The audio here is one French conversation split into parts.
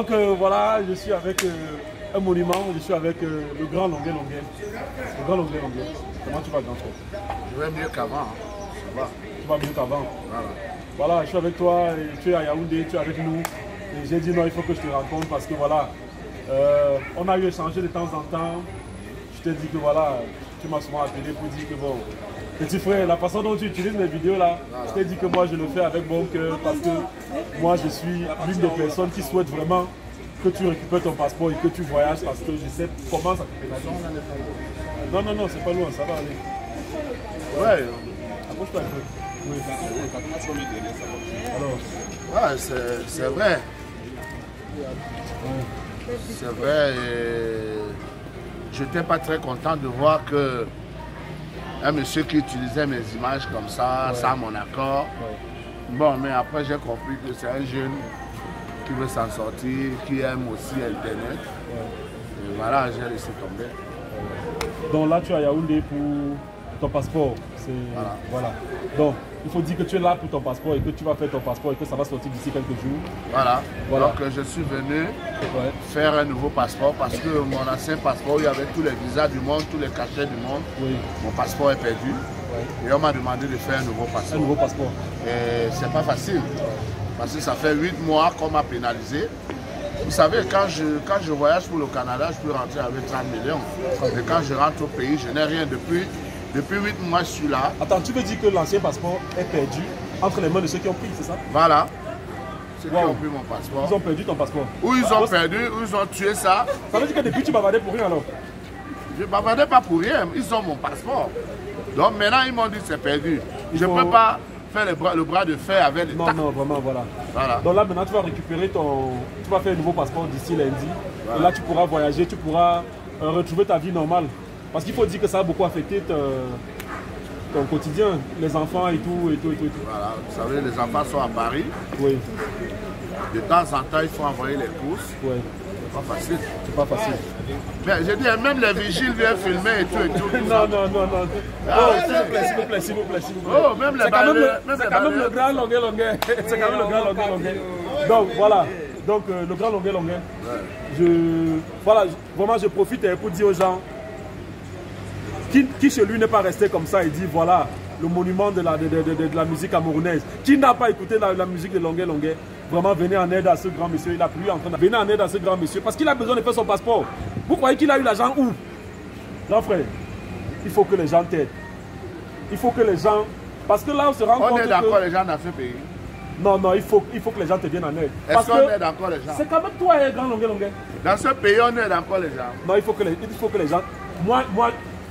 Donc voilà, je suis avec un monument, je suis avec le grand Longuet Longuet. Le grand Longuet Longuet. Comment tu vas, grand frère? Je vais mieux qu'avant. Hein. Ça va. Tu vas mieux qu'avant. Voilà. Voilà, je suis avec toi, et tu es à Yaoundé, tu es avec nous. Et j'ai dit non, il faut que je te rencontre parce que voilà, on a eu échangé de temps en temps. Je t'ai dit que voilà, tu m'as souvent appelé pour dire que bon, petit frère, la façon dont tu utilises mes vidéos là, voilà. Je t'ai dit que moi je le fais avec bon cœur parce que moi je suis l'une des personnes qui souhaite vraiment que tu récupères ton passeport et que tu voyages parce que je sais comment ça te pénalise. Non, non, non, c'est pas loin, ça va aller. Ouais. Approche-toi un peu. Oui. Alors, ouais, c'est vrai. C'est vrai. Je n'étais pas très content de voir que un monsieur qui utilisait mes images comme ça, sans mon accord. Ouais. Bon, mais après j'ai compris que c'est un jeune qui veut s'en sortir, qui aime aussi Internet. Ouais. Et voilà, j'ai laissé tomber. Ouais. Donc là, tu es à Yaoundé pour ton passeport. Voilà. Voilà. Donc, il faut dire que tu es là pour ton passeport et que tu vas faire ton passeport et que ça va sortir d'ici quelques jours. Voilà. Voilà. Donc, je suis venu faire un nouveau passeport parce que mon ancien passeport, il y avait tous les visas du monde, tous les cachets du monde. Oui. Mon passeport est perdu. Et on m'a demandé de faire un nouveau passeport. Un nouveau passeport. Et c'est pas facile. Parce que ça fait 8 mois qu'on m'a pénalisé. Vous savez, quand je voyage pour le Canada, je peux rentrer avec 30 millions. Et quand je rentre au pays, je n'ai rien depuis 8 mois, je suis là. Attends, tu veux dire que l'ancien passeport est perdu entre les mains de ceux qui ont pris, c'est ça? Voilà. Ceux qui ont pris mon passeport. Ils ont perdu ton passeport. Ou ils ont perdu, ou ils ont tué ça. Ça veut dire que depuis tu bavardais pour rien alors? Je ne bavardais pas pour rien, ils ont mon passeport. Donc maintenant ils m'ont dit que c'est perdu. Je ne peux pas faire le bras de fer avec les Non, non, vraiment, voilà. Voilà. Donc là maintenant tu vas récupérer ton... Tu vas faire un nouveau passeport d'ici lundi. Voilà. Et là tu pourras voyager, tu pourras retrouver ta vie normale. Parce qu'il faut dire que ça a beaucoup affecté ton quotidien, les enfants et tout, et tout, et tout, et tout. Voilà, vous savez, les enfants sont à Paris. Oui. De temps en temps, il faut envoyer les courses. Oui. C'est pas facile. C'est pas facile. Mais j'ai dit, même les vigiles viennent filmer et tout, et tout. Non, non, non, non. Oh, s'il vous plaît, s'il vous plaît, s'il vous plaît, s'il vous plaît. Oh, même les balles. C'est quand même le grand Longuet Longuet. C'est quand même le grand Longuet Longuet. Donc, voilà. Donc, le grand Longuet Longuet. Voilà, vraiment, je profite pour dire aux gens qui chez lui n'est pas resté comme ça et dit voilà le monument de la musique camerounaise, qui n'a pas écouté la musique de Longuet Longuet, vraiment venez en aide à ce grand monsieur. Il a pris en train de venir en aide à ce grand monsieur parce qu'il a besoin de faire son passeport. Vous croyez qu'il a eu l'argent où? Non frère, il faut que les gens t'aident. Il faut que les gens, parce que là on se rend compte on est d'accord les gens dans ce pays. Non, non, il faut que les gens te viennent en aide. Est-ce qu'on aide encore les gens? C'est quand même toi, grand Longuet Longuet. Dans ce pays, on aide encore les gens. Non, il faut que les gens... Moi,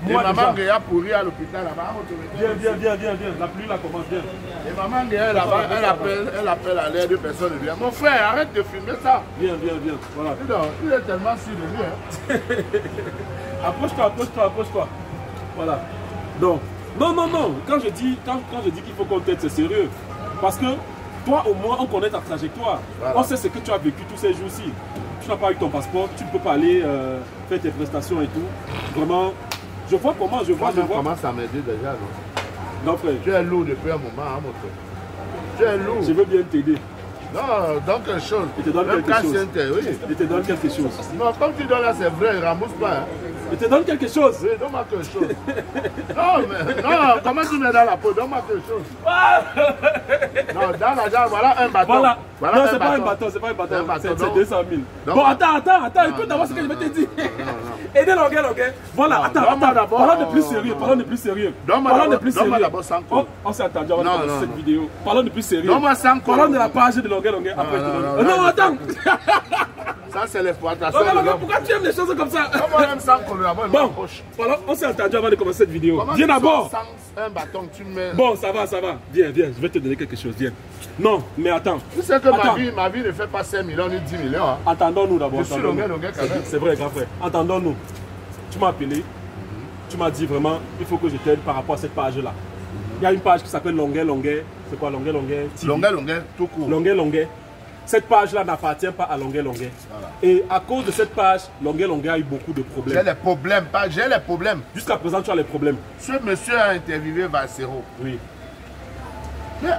et maman Guéa pourrit à l'hôpital là-bas. Viens. La pluie là commence, viens. Et maman Guéa là-bas, elle appelle à l'aide de personne ne vient. Mon frère, arrête de filmer ça. Viens. Voilà. Il est tellement sûr de lui. Hein. Approche-toi. Voilà. Donc, non. Quand je dis qu'il faut qu'on t'aide, c'est sérieux. Parce que toi, au moins, on connaît ta trajectoire. Voilà. On sait ce que tu as vécu tous ces jours-ci. Tu n'as pas eu ton passeport, tu ne peux pas aller faire tes prestations et tout. Vraiment, je vois comment, je vois. Commence à m'aider déjà, non? Non, frère. Tu es lourd depuis un moment, hein, mon frère. Tu es lourd. Je veux bien t'aider. Non, donne quelque chose. Il te donne quelque chose. Oui. Il te donne quelque chose. Non, comme tu donnes là, c'est vrai, il ne rembourse pas. Hein. Il te donne quelque chose. Oui, donne-moi quelque chose. non, comment tu mets dans la peau? Donne-moi quelque chose. Non, dans l'argent, voilà un bâton. Voilà non, c'est pas un bâton, c'est 200 000. Bon, attends, écoute d'abord ce que je vais te dire. Aidez Longuet. Voilà, attends. Parlons de plus sérieux. Donne-moi d'abord 100 euros. On s'est entendu avant de commencer cette vidéo. Parlons de plus sérieux. Donne-moi 100 euros. Parlons de la page de Longuet. Après, non, attends. Ça, c'est l'exploitation. Pourquoi tu aimes les choses comme ça? Bon, on s'est entendu avant de commencer cette vidéo. Viens d'abord. Un bâton, tu mets... Bon, ça va. Viens, je vais te donner quelque chose. Viens. Non, mais attends. Tu sais que ma vie ne fait pas 5 millions ni 10 millions. Hein. Attendons-nous d'abord. Je suis Longuet quand même. C'est vrai, grand frère. Entendons-nous. Tu m'as appelé. Tu m'as dit vraiment, il faut que je t'aide par rapport à cette page-là. Il y a une page qui s'appelle Longuet. C'est quoi Longuet Longuet, tout court. Longuet. Cette page-là n'appartient pas à Longuet. Voilà. Et à cause de cette page, Longuet a eu beaucoup de problèmes. J'ai les problèmes. Jusqu'à présent, tu as les problèmes. Ce monsieur a interviewé Valsero. Oui. Mais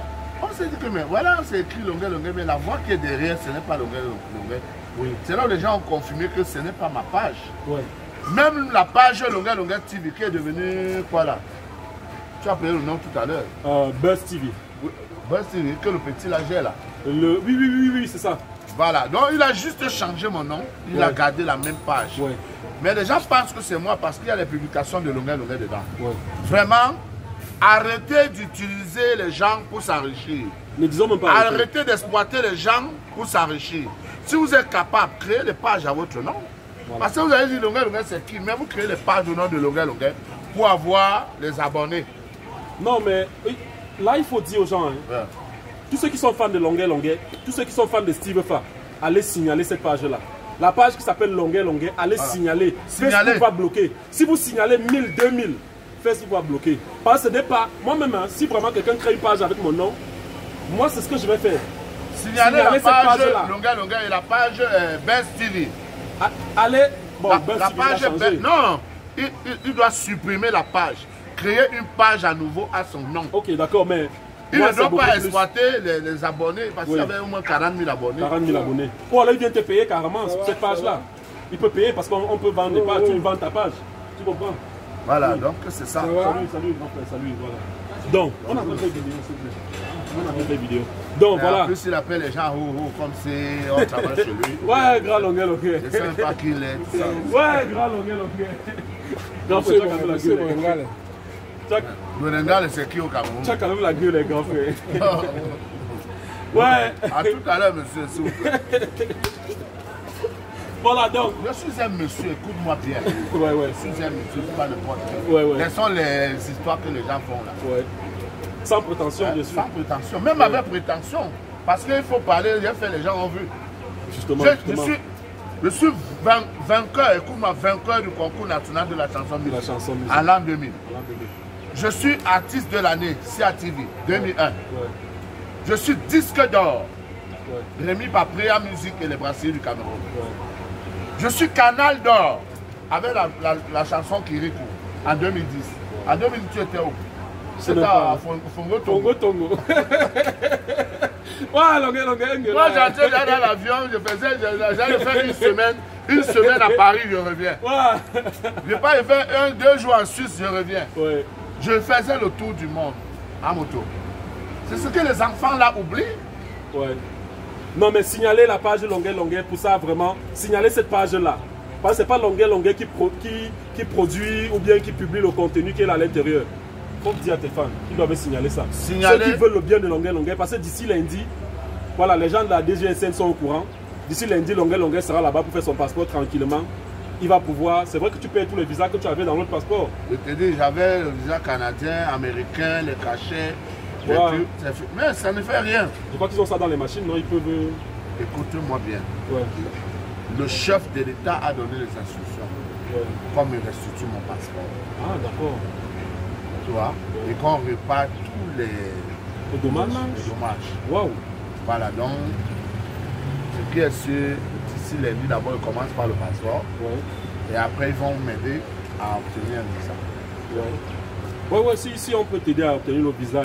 on s'est dit que, mais voilà, c'est écrit Longuet, mais la voix qui est derrière, ce n'est pas Longuet. Oui. C'est là où les gens ont confirmé que ce n'est pas ma page. Ouais. Même la page Longueur Longueur TV qui est devenue quoi là? Tu as appelé le nom tout à l'heure. Buzz TV. Buzz TV, que le petit là j'ai là. Oui, c'est ça. Voilà, donc il a juste changé mon nom, il a gardé la même page. Ouais. Mais les gens pensent que c'est moi parce qu'il y a les publications de Longueur Longueur dedans. Ouais. Vraiment, arrêtez d'utiliser les gens pour s'enrichir. Ne disons même pas. Arrêtez d'exploiter les gens pour s'enrichir. Si vous êtes capable, créez des pages à votre nom. Voilà. Parce que vous avez dit Longueur Longueur c'est qui? Mais vous créez les pages au nom de Longueur Longueur pour avoir les abonnés. Non mais là il faut dire aux gens, hein, ouais. Tous ceux qui sont fans de Longueur Longueur, tous ceux qui sont fans de Steve Fa, allez signaler cette page là. La page qui s'appelle Longueur Longueur, allez signaler. Facebook va bloquer. Si vous signalez 1000, 2000, Facebook va bloquer. Parce que ce n'est pas, moi-même, hein, si vraiment quelqu'un crée une page avec mon nom, moi c'est ce que je vais faire. Signaler la page Longueur Longueur et la page Buzz TV. Allez, bon, la page non, il doit supprimer la page. Créer une page à nouveau à son nom. Ok, d'accord, mais... Il ne doit pas exploiter les abonnés parce qu'il y avait au moins 40 000 abonnés. 40 000 abonnés. Oh là, il vient te payer carrément sur cette page-là. Il peut payer parce qu'on peut vendre des pages. Tu vends ta page. Tu comprends? Voilà, donc c'est ça. Salut, grand frère, salut, voilà. Donc, on a fait vidéo, s'il vous plaît. On a fait vidéo. Donc, voilà. En plus, il appelle les gens comme si on travaille chez lui. Ouais, grand Longueur Longueur. Je ne sais même pas qui il est. Ouais, grand Longueur Longueur. Grand frère, tu as quand même la gueule. Lwenengale, c'est qui au Cameroun? Tu as quand même la gueule, les grands frères. Ouais. À tout à l'heure, monsieur, s'il vous plaît. Voilà, donc. Je suis un monsieur, écoute-moi bien. Ouais. Je suis un monsieur, c'est pas n'importe qui. Ouais. Quelles sont les histoires que les gens font là? Ouais. Sans prétention, bien sûr. Sans prétention, même avec prétention. Parce qu'il faut parler, il a fait, les gens ont vu. Justement. Je suis vainqueur, écoute-moi, vainqueur du concours national de la chanson musicale à l'an 2000. Je suis artiste de l'année, CATV, 2001. Ouais. Je suis disque d'or, remis par Préa Musique et les Brasseurs du Cameroun. Ouais. Je suis canal d'or, avec la chanson Kirikou, en 2010. En 2010, tu étais où? C'était à Fongo Tongo. Tongo. Ouais, Longueur. Moi, j'entrais dans l'avion, j'allais faire une semaine à Paris, je reviens. Ouais. Je n'ai pas fait 2 jours en Suisse, je reviens. Ouais. Je faisais le tour du monde en moto. C'est ce que les enfants là oublient. Ouais. Non, mais signaler la page Longueur Longueur, pour ça vraiment, signaler cette page là. Parce que ce n'est pas Longueur Longueur qui produit ou bien qui publie le contenu qui est à l'intérieur. Il faut dire à tes fans qu'ils doivent signaler ça. Ceux qui veulent le bien de Longueur Longueur, parce que d'ici lundi, voilà, les gens de la DGSN sont au courant. D'ici lundi, Longueur Longueur sera là-bas pour faire son passeport tranquillement. Il va pouvoir, c'est vrai que tu payes tous les visas que tu avais dans l'autre passeport. Je te dis, j'avais le visa canadien, américain, les cachets, les trucs, mais ça ne fait rien. Je crois qu'ils ont ça dans les machines, non? Ils peuvent... Écoute-moi bien. Ouais. Le chef de l'État a donné les instructions. Ouais. Comme il restitue mon passeport. Ah, d'accord. Tu vois? Et qu'on répare tous les dommages. Waouh. Voilà, donc, ce qui est sûr, d'ici lundi, d'abord, ils commencent par le passeport. Ouais. Et après, ils vont m'aider à obtenir un visa. Ouais, si on peut t'aider à obtenir le visa.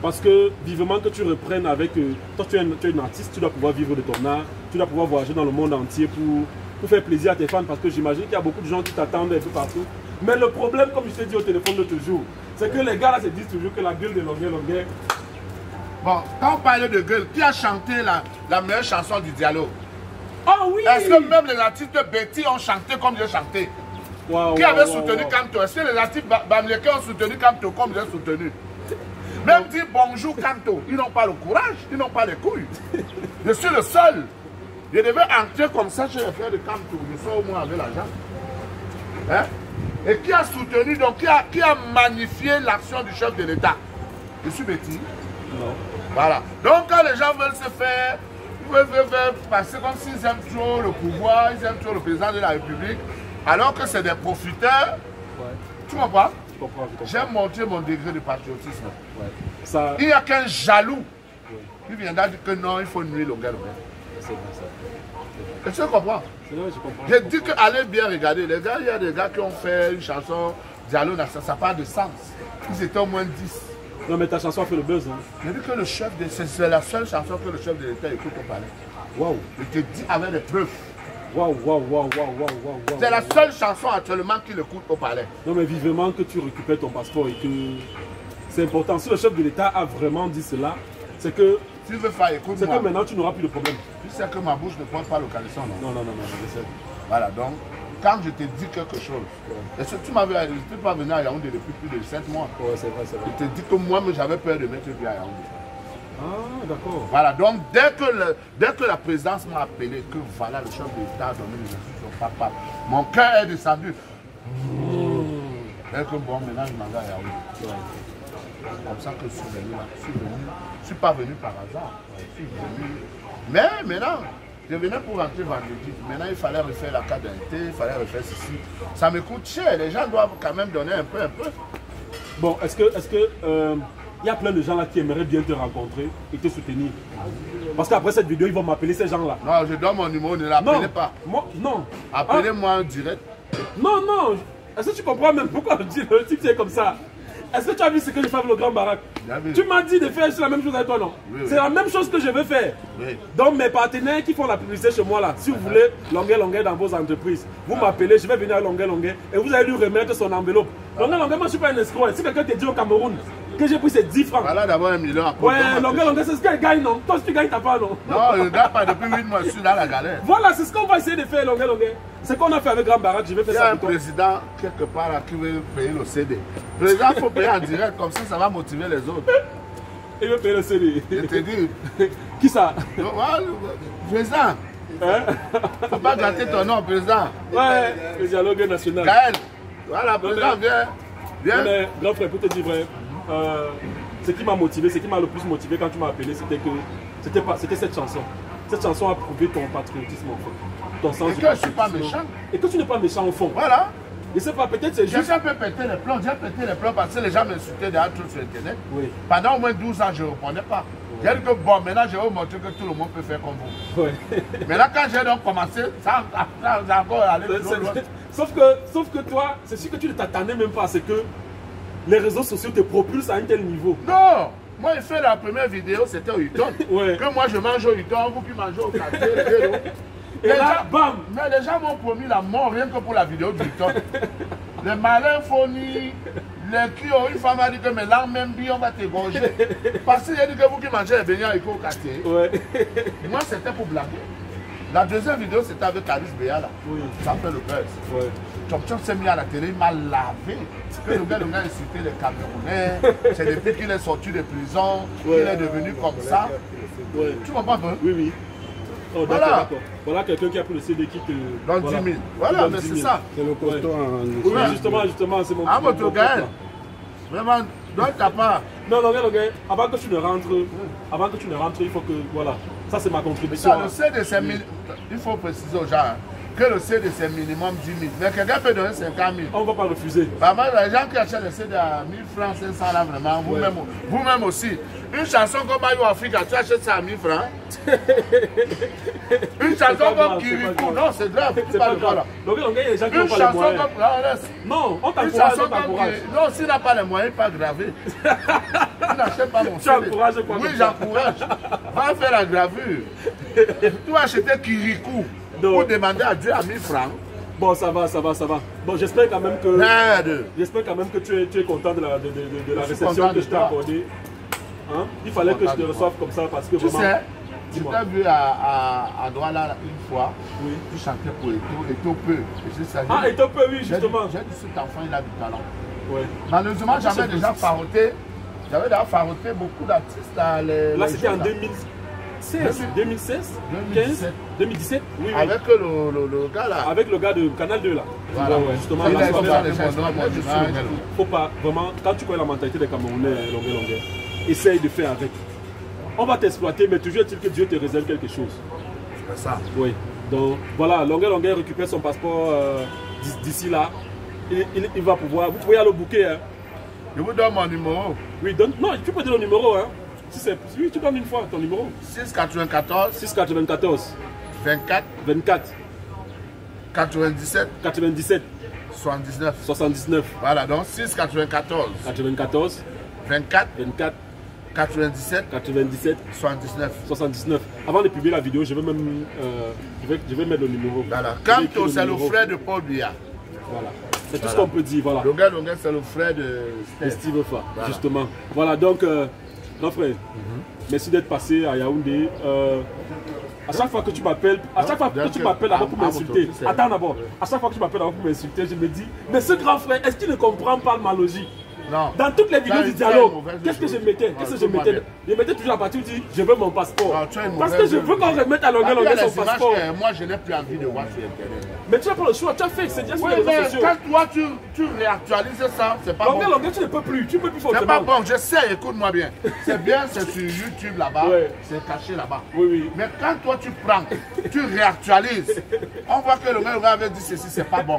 Parce que vivement que tu reprennes avec... Toi, tu es un artiste, tu dois pouvoir vivre de ton art, tu dois pouvoir voyager dans le monde entier pour faire plaisir à tes fans. Parce que j'imagine qu'il y a beaucoup de gens qui t'attendent un peu partout. Mais le problème, comme je t'ai dit au téléphone de toujours, c'est que les gars là se disent toujours que la gueule de Longueur Longueur... Bon, quand on parle de gueule, qui a chanté la meilleure chanson du dialogue? Oh oui! Est-ce que même les artistes de Betty ont chanté comme j'ai chanté? Qui avait soutenu Kanto? Est-ce que les artistes Bamleke ont soutenu Kanto comme j'ai soutenu? Même dire bonjour Kanto, ils n'ont pas le courage, ils n'ont pas les couilles. Je suis le seul. Je devais entrer comme ça chez les frères de Kanto. Je sors au moins avec l'argent. Hein? Et qui a soutenu, donc qui a magnifié l'action du chef de l'État? Je suis Betty. Non. Voilà. Donc quand les gens veulent se faire, ils veulent passer comme s'ils aiment trop le pouvoir, ils aiment trop le président de la République, alors que c'est des profiteurs. Ouais. Tu comprends? J'aime montrer mon degré de patriotisme. Ouais. Ça... Il n'y a qu'un jaloux. Il viendra dire que non, il faut nuire Longueur Longueur. C'est vrai ça. Est-ce que tu comprends? Vrai, je comprends. J'ai dit que allez bien regarder. Les gars, il y a des gars qui ont fait une chanson dialogue, ça n'a pas de sens. Ils étaient au moins 10. Non mais ta chanson a fait le buzz. Hein. J'ai dit que le chef de... C'est la seule chanson que le chef de l'État écoute au palais. Waouh. Je te dis avec des preuves. Waouh, waouh, waouh, waouh, waouh, waouh. C'est la seule chanson actuellement qui l'écoute au palais. Non, mais vivement que tu récupères ton passeport et que c'est important. Si le chef de l'État a vraiment dit cela, c'est que, Tu veux faire, écoute-moi. que maintenant tu n'auras plus de problème. Tu sais que ma bouche ne porte pas le caleçon, non? Non, non, non, non, je sais. Voilà, donc, quand je te dis quelque chose, est-ce que tu m'avais, je ne peux pas venir à Yaoundé depuis plus de 7 mois. Ouais, c'est vrai, c'est vrai. Je te dis que moi, j'avais peur de mettre le pied à Yaoundé. Ah, d'accord. Voilà, donc dès que la présidence m'a appelé, que voilà, le chef de l'État a donné les instructions, papa, mon cœur est descendu. Dès que bon, maintenant je m'en vais à Yaoundé. C'est comme ça que je suis venu là. Je ne suis pas venu par hasard. Je suis venu. Mais maintenant, je venais pour rentrer vendredi. Maintenant, il fallait refaire la carte d'identité, il fallait refaire ceci. Ça me coûte cher. Les gens doivent quand même donner un peu. Bon, est-ce que il y a plein de gens là qui aimeraient bien te rencontrer et te soutenir? Parce qu'après cette vidéo, ils vont m'appeler ces gens-là. Non, je donne mon numéro, ne l'appelez pas. Moi, non. Appelez-moi en direct. Non, non. Est-ce que tu comprends même pourquoi le type est comme ça? Est-ce que tu as vu ce que je fais avec le Grand Barack? Tu m'as dit de faire la même chose avec toi, non? Oui, c'est la même chose que je veux faire. Oui. Donc mes partenaires qui font la publicité chez moi là, si vous voulez longueur dans vos entreprises, vous m'appelez, je vais venir à longueur et vous allez lui remettre son enveloppe. Longueur, moi je ne suis pas un escroc. Si quelqu'un te dit au Cameroun que j'ai pris ces 10 francs. Voilà d'abord 1 million à ouais, longueur, c'est ce qu'elle gagne, non? Toi si tu gagnes, t'as pas, non? Non, je ne gagne pas depuis 8 mois, je suis dans la galère. Voilà, c'est ce qu'on va essayer de faire, longueur. C'est ce qu'on a fait avec Grand Barack, je vais faire ça. Il y a un président quelque part là qui veut payer le CD. Le président, il faut payer en direct, comme ça va motiver les autres. Il veut payer le CD. Je te dis. Qui ça? Président. Hein? Faut pas gâter ton nom, président. Ouais, le dialogue national. Gaël. Voilà, président, viens. Viens. Mais, grand frère, pour te dire vrai, ce qui m'a motivé, ce qui m'a le plus motivé quand tu m'as appelé, c'était que c'était cette chanson. Cette chanson a prouvé ton patriotisme en fait. Ton sens et que je ne suis pas méchant. Et que tu n'es pas méchant au fond. Voilà. Je sais pas, peut-être c'est juste. J'ai un peu pété les plombs, parce que les gens m'insultaient derrière tout sur Internet. Oui. Pendant au moins 12 ans, je ne répondais pas. Oui. J'ai dit que bon, maintenant je vais vous montrer que tout le monde peut faire comme vous. Oui. Maintenant, quand j'ai donc commencé, ça a encore allé plus loin. Sauf que toi, c'est sûr que tu ne t'attendais même pas à ce que les réseaux sociaux te propulsent à un tel niveau. Non! Moi, j'ai fait la première vidéo, c'était au Hutton. Ouais. Que moi, je mange au Hutton, vous qui mangez au quartier. Et là, bam! Mais les gens m'ont promis la mort rien que pour la vidéo du Hutton. Les malins fournis, les qui ont une femme a dit que mes langues même bien, on va t'égorger. Parce qu'il a dit que vous qui mangez les beignets au quartier. Ouais. Moi, c'était pour blaguer. La deuxième vidéo, c'était avec Caris Béa là. Oui. Ça fait le buzz. Ouais. Chomchom s'est mis à la télé, il m'a lavé. Que le gars insulté les Camerounais. C'est depuis qu'il est sorti de prison, qu'il est devenu comme ça. Ouais. Tu comprends un peu? Oui, oui. Oh, voilà. Voilà quelqu'un qui a pris le CD qui te. Dans 10 000. Voilà, mais c'est ça. C'est le costaud en. Oui, justement, c'est mon. Ah, mon Gaël. Vraiment, donc t'as pas. Non, avant que tu ne rentres, il faut que. Voilà. Ça, c'est ma contribution. Ça, le CD, c'est. Il faut préciser aux gens que le CD, c'est minimum 10 000. Mais quelqu'un peut donner 50 000. On ne va pas refuser. Bah, les gens qui achètent le CD à 1000 francs, 500 là, vraiment, vous-même aussi. Une chanson comme Bayou Africa, tu achètes ça à 1000 francs. Une chanson comme Kirikou, non, c'est grave. C'est pas grave. Donc, il y a des gens qui n'ont pas les moyens. Non, on t'encourage. Non, s'il n'a pas les moyens, pas gravé. Tu n'achètes pas mon CD. Tu encourages quoi? Oui, j'encourage. Va faire la gravure. Tu vas acheter Kirikou pour demander à Dieu à 1000 francs. Bon, ça va. Bon, j'espère quand même que tu es content de la réception que je t'ai accordée. Hein? Il fallait que je te reçoive comme ça parce que tu vraiment... Tu sais, je t'ai vu à Douala une fois, oui. Tu chantais pour Eto Peu. Ah, Eto Peu, oui, justement. J'ai dit cet enfant, il a du talent. Ouais. Malheureusement, j'avais déjà faroté beaucoup d'artistes. Là, c'était en 2016, 2017, oui. Avec le gars là. Avec le gars de Canal 2 là. Voilà, ouais. Justement, faut pas, vraiment, quand tu connais la mentalité des Camerounais, longueur. Essaye de faire avec. On va t'exploiter, mais toujours est-il que Dieu te réserve quelque chose. C'est ça. Oui. Donc voilà, longueur récupère son passeport d'ici là. Il va pouvoir. Vous pouvez aller au bouquet. Hein. Je vous donne mon numéro. Oui, donne. Non, tu peux donner le numéro. Hein. Oui, tu donnes une fois ton numéro. 694. 24. 97. 79. Voilà, donc 694. 24. 24. 97, 97, 79. 79. Avant de publier la vidéo, je vais même je vais mettre le numéro. Voilà. Kanto, c'est le frère de Paul Biya. Voilà. C'est tout ce qu'on peut dire. Voilà. Longuet, c'est le frère de Steve Fa. Voilà. Justement. Voilà, donc, grand frère, merci d'être passé à Yaoundé. À chaque fois que tu m'appelles, d'abord pour m'insulter. Attends d'abord. À chaque fois que tu m'appelles d'abord pour m'insulter, je me dis, mais ce grand frère, est-ce qu'il ne comprend pas ma logique? Non. Dans toutes les vidéos du dialogue, qu'est-ce que je mettais? Je mettais toujours la partie où je dis, je veux mon passeport. Parce que je veux qu'on remette à Longuet son passeport. Moi, je n'ai plus envie de voir sur Internet. Mais tu n'as pas le choix, tu as fait, c'est bien sur Oui, les réseaux mais sociaux. quand toi, tu réactualises ça, c'est pas bon. Longuet, tu ne peux plus, tu ne peux plus forcément. C'est pas bon, je sais, écoute-moi bien. C'est bien, c'est sur YouTube là-bas, c'est caché là-bas. Oui, oui. Mais quand toi, tu prends, tu réactualises, on voit que le gars avait dit ceci, c'est pas bon.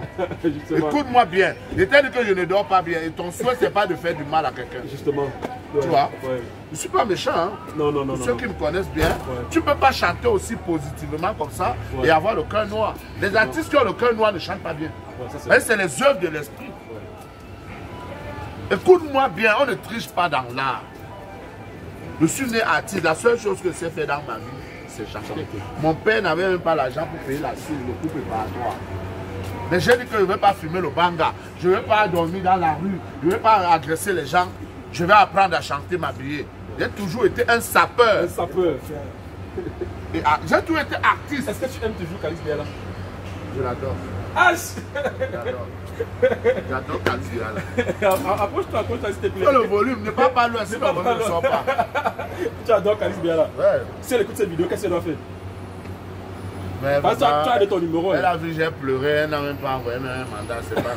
Écoute-moi bien. Je t'ai dit que je ne dors pas bien et ton souhait, c'est pas de faire du mal à quelqu'un. Justement. Tu vois? Je ne suis pas méchant. Hein? Non. Pour ceux qui me connaissent bien, tu ne peux pas chanter aussi positivement comme ça et avoir le cœur noir. Les artistes qui ont le cœur noir ne chantent pas bien. C'est les œuvres de l'esprit. Écoute-moi bien, on ne triche pas dans l'art. Je suis né artiste. La seule chose que j'ai fait dans ma vie, c'est chanter. Mon père n'avait même pas l'argent pour payer la cire, le coup préparatoire. Mais j'ai dit que je ne veux pas fumer le banga. Je ne veux pas dormir dans la rue. Je ne veux pas agresser les gens. Je vais apprendre à chanter, m'habiller. J'ai toujours été un sapeur. Un sapeur. J'ai toujours été artiste. Est-ce que tu aimes toujours Kaliz Biala? Je l'adore. Ah, j'adore Kaliz Biala. Approche-toi, s'il te plaît. Le volume n'est pas loin, si le volume ne sort pas. Tu adores Kaliz Biala? Ouais. Si elle écoute cette vidéo, qu'est-ce qu'elle doit faire? Mais parce que tu as de ton numéro. Elle a vu, j'ai pleuré, elle n'a même pas envoyé un mandat, c'est pas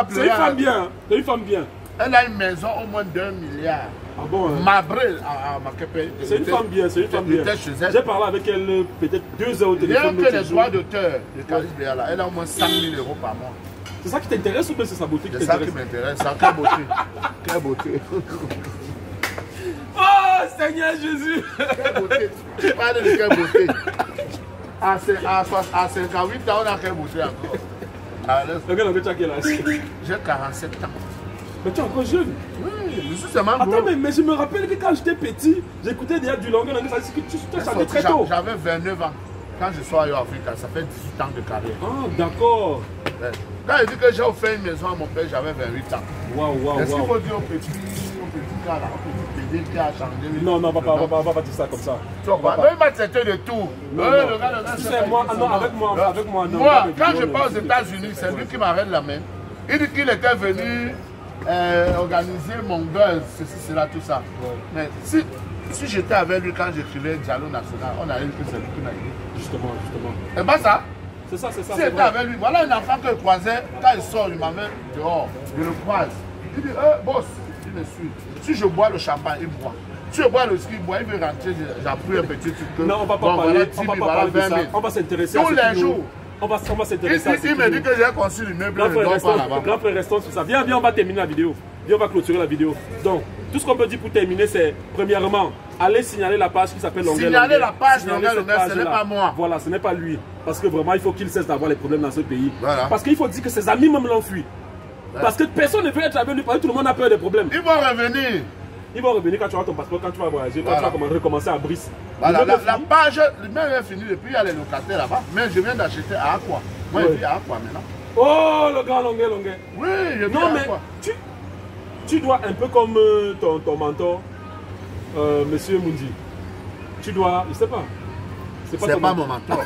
c'est une femme bien. C'est une femme bien. Elle a une maison au moins d'1 milliard. Ah bon? Mabré à Makepe. C'est une femme bien, c'est une femme bien. J'ai parlé avec elle peut-être 2 heures au téléphone. Rien que les droits d'auteur de Kaliz Biala, elle a au moins 5 000 € par mois. C'est ça qui t'intéresse ou bien c'est sa beauté qui t'intéresse? C'est ça qui m'intéresse, quelle beauté. Quelle beauté. Oh Seigneur Jésus! Quelle beauté. Tu parles de quelle beauté. À 58 ans, on a quelle beauté encore. Regarde, tu as quel âge? J'ai 47 ans. Mais tu es encore jeune. Oui, je suis seulement gros. Attends, mais je me rappelle que quand j'étais petit, j'écoutais déjà du Longuet, ça dit que tu chantais très tôt. J'avais 29 ans. Quand je suis à Africa, ça fait 18 ans de carrière. Ah, d'accord. Quand je dis que j'ai offert une maison à mon père, j'avais 28 ans. Waouh. Est-ce qu'il faut dire au petit gars là, au petit bébé qui a changé? Non, on va pas dire ça comme ça. Tu vois, il m'a traité de tout. Tu sais, moi, avec moi. Moi, quand je pars aux États-Unis, c'est lui qui m'arrête la main. Il dit qu'il était venu organiser mon buzz, ceci, cela, tout ça. Mais si j'étais avec lui quand j'écrivais Dialogue National, on a eu que c'est lui qui m'a dit. Justement. Et pas ça? C'est ça. Si j'étais avec lui, voilà un enfant que je croisais, quand il sort, il m'amène dehors, je le croise. Il dit, boss, il me suit. Si je bois le champagne, il boit. Si je bois le ski, il boit, il veut rentrer, j'appuie un petit truc. Non, on va pas parler de ça. On va s'intéresser à tous les jours. On va s'intéresser à ça. Il me dit que j'ai conçu l'immeuble, je ne dors pas là-bas. Grand frère, restons sur ça. Viens, on va terminer la vidéo. Viens, on va clôturer la vidéo. Donc, tout ce qu'on peut dire pour terminer, c'est, premièrement, allez signaler la page qui s'appelle Longuet. Signaler la page Longuet, ce n'est pas moi. Voilà, ce n'est pas lui. Parce que vraiment, il faut qu'il cesse d'avoir les problèmes dans ce pays. Voilà. Parce qu'il faut dire que ses amis même l'ont fui. Parce que personne ne veut être avec lui, parce que tout le monde a peur des problèmes. Ils vont revenir. Ils vont revenir quand tu auras ton passeport, quand tu vas voyager, quand tu vas recommencer à Brice. Voilà, la page, même est finie depuis, il y a les locataires là-bas. Mais je viens d'acheter à Aqua. Moi, je vis à Aqua maintenant. Oh, le grand Longuet. Oui, je vis à Aqua. Tu dois, un peu comme ton mentor, Monsieur Mundi, tu dois, je sais pas. C'est pas mon mentor.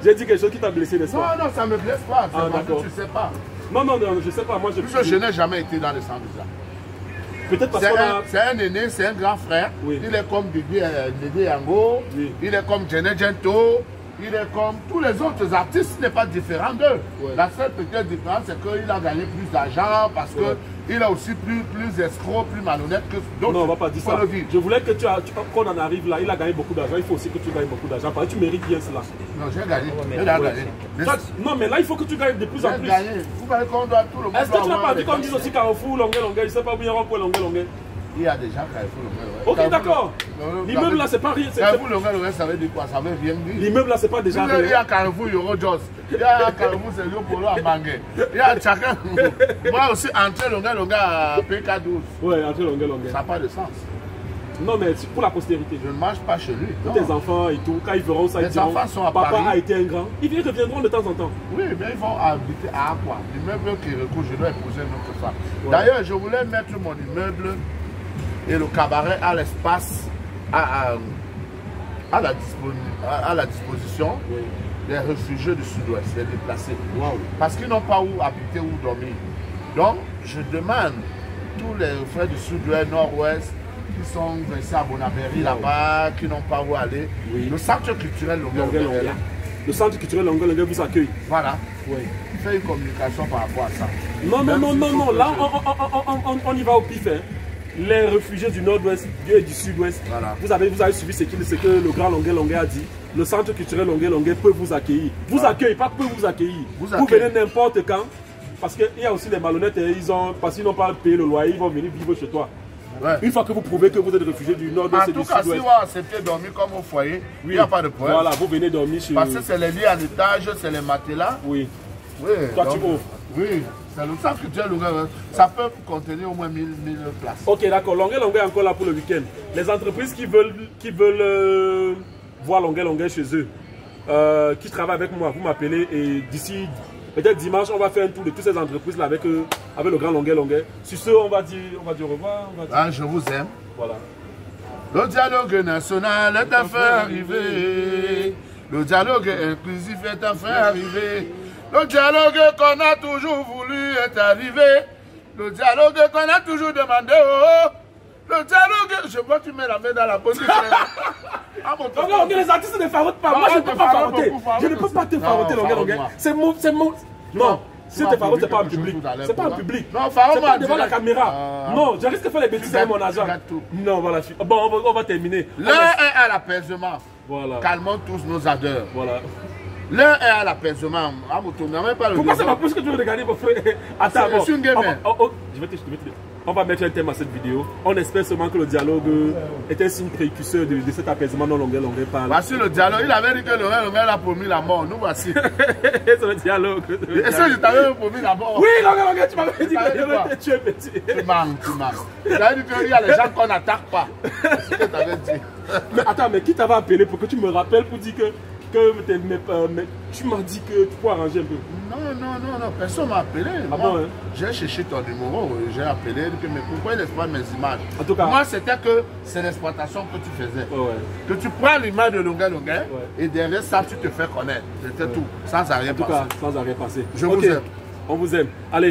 J'ai dit quelque chose qui t'a blessé, n'est-ce pas? Non, ça ne me blesse pas. Ah, d'accord. Tu sais pas. Non, je sais pas. Moi, je n'ai jamais été dans le centre de ça. Peut-être parce que c'est un aîné, c'est un grand frère. Oui. Il est comme Dédé Yango, oui. Il est comme Djené Djento, il est comme tous les autres artistes, il n'est pas différent d'eux. Oui. La seule petite différence, c'est qu'il a gagné plus d'argent parce qu'il est aussi plus escroc, plus malhonnête que d'autres. Non, on ne va pas dire ça. Je voulais que qu'on en arrive là, il a gagné beaucoup d'argent, il faut aussi que tu gagnes beaucoup d'argent. Parce que tu mérites bien cela. Non, j'ai gagné. Non, mais là, il faut que tu gagnes de plus en plus. Vous voyez qu'on doit tout le monde. Est-ce que tu n'as pas dit qu'on dise aussi Carrefour, Longuet, je ne sais pas où il y aura pour Longuet. Il y a des gens Carrefour Longueuil. Ok, d'accord. L'immeuble là, c'est pas rien. Carrefour Longueuil, ça veut dire quoi? Ça veut rien dire. L'immeuble là, c'est pas déjà rien. Il y a Carrefour Eurojos. Il y a Carrefour Célio Polo à Bangué. Il y a chacun. Moi aussi, entrer Longueuil à PK12. Ouais, entrer Longueuil. Ça n'a pas de sens. Non, mais c'est pour la postérité. Je ne mange pas chez lui. Tous tes enfants et tout, quand ils verront ça, ils diront, enfants sont à papa Paris. a été un grand. Ils reviendront de temps en temps. Oui, mais ils vont habiter à Aqua. L'immeuble qui recouvre, je dois épouser une autre femme. Ouais. D'ailleurs, je voulais mettre mon immeuble et le cabaret à l'espace, à la disposition des réfugiés du Sud-Ouest, des déplacés. Wow. Parce qu'ils n'ont pas où habiter, où dormir. Donc, je demande tous les frères du Sud-Ouest, Nord-Ouest, qui sont versés à Bonaberry là-bas, qui n'ont pas où aller. Oui. Le centre culturel Longueuil. Le centre culturel Longueuil vous accueille. Voilà. Oui. Fais une communication par rapport à ça. Non, non. Là, on y va au pif. Hein. Les réfugiés du Nord-Ouest et du Sud-Ouest, voilà. vous avez suivi ce que le grand Longueuil a dit. Le centre culturel Longueuil peut vous accueillir. Vous accueille, pas peut vous accueillir. Vous venez n'importe quand. Parce qu'il y a aussi des malhonnêtes, parce qu'ils n'ont pas payé le loyer, ils vont venir vivre chez toi. Ouais. Une fois que vous prouvez que vous êtes réfugié du Nord-Ouest et du Sud-Ouest. En tout cas, si vous acceptez de dormir comme au foyer, il n'y a pas de problème. Voilà, vous venez dormir chez... Parce que c'est les lits en étage, c'est les matelas. Oui. Toi, donc, tu ouvres. Oui. C'est le centre culturel Longueuil. Ça peut contenir au moins 1000 places. Ok, d'accord. Longueuil est encore là pour le week-end. Les entreprises qui veulent voir Longueuil chez eux, qui travaillent avec moi, vous m'appelez et d'ici... Peut-être dimanche, on va faire un tour de toutes ces entreprises-là avec le grand Longueuil. Sur ce, on va dire au revoir. Ah, je vous aime. Voilà. Le dialogue national est enfin arrivé. Le dialogue inclusif est enfin arrivé. Le dialogue qu'on a toujours voulu est arrivé. Le dialogue qu'on a toujours demandé. Le dialogue, je vois que tu mets la main dans la position. Donc, les artistes ne farotent pas. Moi, je ne peux pas faroter. Je ne peux pas te faroter, Longueuil. C'est mon. Non, si tu farotes, c'est pas en public. C'est pas en public. Non, c'est pas devant la caméra. Non, je risque de faire les bêtises avec mon agent. Non, voilà. Bon, on va terminer. L'un est à l'apaisement. Voilà. Calmons tous nos ardeurs. Voilà. L'un est à l'apaisement. Pourquoi c'est pas plus que tu veux regarder mon frère? Attends, je suis un gamer. Je vais te dire. On va mettre un thème à cette vidéo. On espère seulement que le dialogue est un signe précurseur de cet apaisement dont Longueuil parle. Voici le dialogue. Il avait dit que Longueuil a promis la mort. Nous voici. C'est le dialogue. Est-ce que je t'avais promis la mort? Oui, Longueuil, tu m'avais dit que je vais te tuer, petit. Tu manques. Tu m'avais dit qu'il y a des gens qu'on n'attaque pas. C'est ce que tu avais dit. Mais attends, mais qui t'avait appelé pour que tu me rappelles pour dire que tu m'as dit que tu peux arranger un peu. Non, personne m'a appelé. Ah bon, hein? J'ai cherché ton numéro, j'ai appelé, mais pourquoi il n'exploite mes images? En tout cas, moi, c'était que c'est l'exploitation que tu faisais. Que tu prends l'image de Longueuil, et derrière ça, tu te fais connaître. C'était tout, sans rien passer. En tout cas, sans rien passer. Je vous aime. On vous aime. Allez.